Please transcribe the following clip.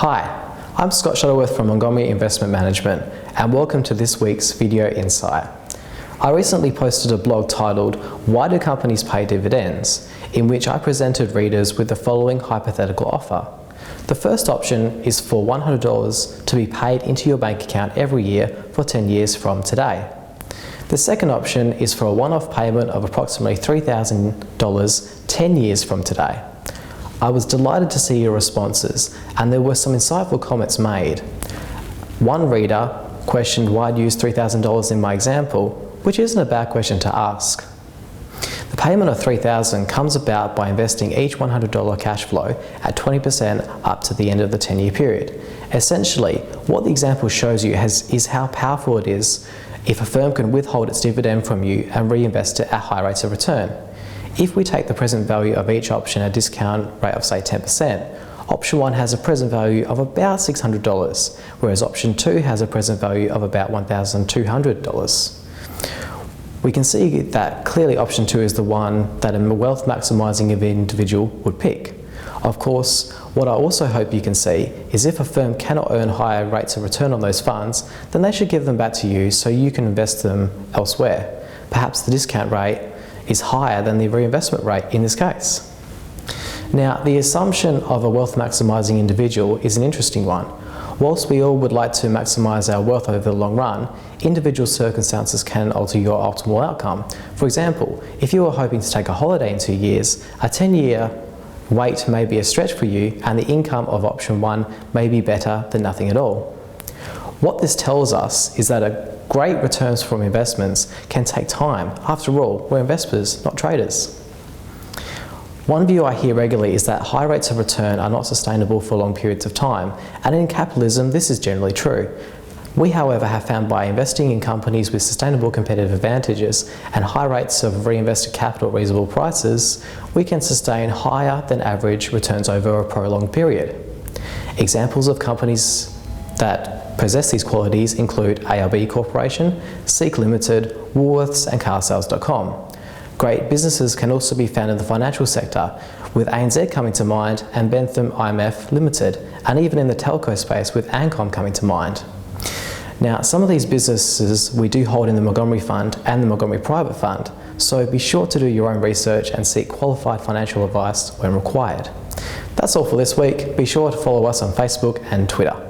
Hi, I'm Scott Shuttleworth from Montgomery Investment Management, and welcome to this week's video insight. I recently posted a blog titled "Why Do Companies Pay Dividends?" in which I presented readers with the following hypothetical offer. The first option is for $100 to be paid into your bank account every year for 10 years from today. The second option is for a one-off payment of approximately $3,000 10 years from today. I was delighted to see your responses, and there were some insightful comments made. One reader questioned why I'd use $3,000 in my example, which isn't a bad question to ask. The payment of $3,000 comes about by investing each $100 cash flow at 20% up to the end of the 10-year period. Essentially, what the example shows you is how powerful it is if a firm can withhold its dividend from you and reinvest it at high rates of return. If we take the present value of each option at a discount rate of say 10%, option 1 has a present value of about $600, whereas option 2 has a present value of about $1,200. We can see that clearly option 2 is the one that a wealth maximising individual would pick. Of course, what I also hope you can see is if a firm cannot earn higher rates of return on those funds, then they should give them back to you so you can invest them elsewhere. Perhaps the discount rate is higher than the reinvestment rate in this case. Now, the assumption of a wealth maximising individual is an interesting one. Whilst we all would like to maximise our wealth over the long run, individual circumstances can alter your optimal outcome. For example, if you are hoping to take a holiday in 2 years, a 10-year wait may be a stretch for you, and the income of option 1 may be better than nothing at all. What this tells us is that great returns from investments can take time. After all, we're investors, not traders. One view I hear regularly is that high rates of return are not sustainable for long periods of time, and in capitalism this is generally true. We, however, have found by investing in companies with sustainable competitive advantages and high rates of reinvested capital at reasonable prices, we can sustain higher than average returns over a prolonged period. Examples of companies that possess these qualities include ARB Corporation, Seek Limited, Woolworths and carsales.com. Great businesses can also be found in the financial sector, with ANZ coming to mind and Bentham IMF Limited, and even in the telco space with Ancom coming to mind. Now, some of these businesses we do hold in the Montgomery Fund and the Montgomery Private Fund, so be sure to do your own research and seek qualified financial advice when required. That's all for this week. Be sure to follow us on Facebook and Twitter.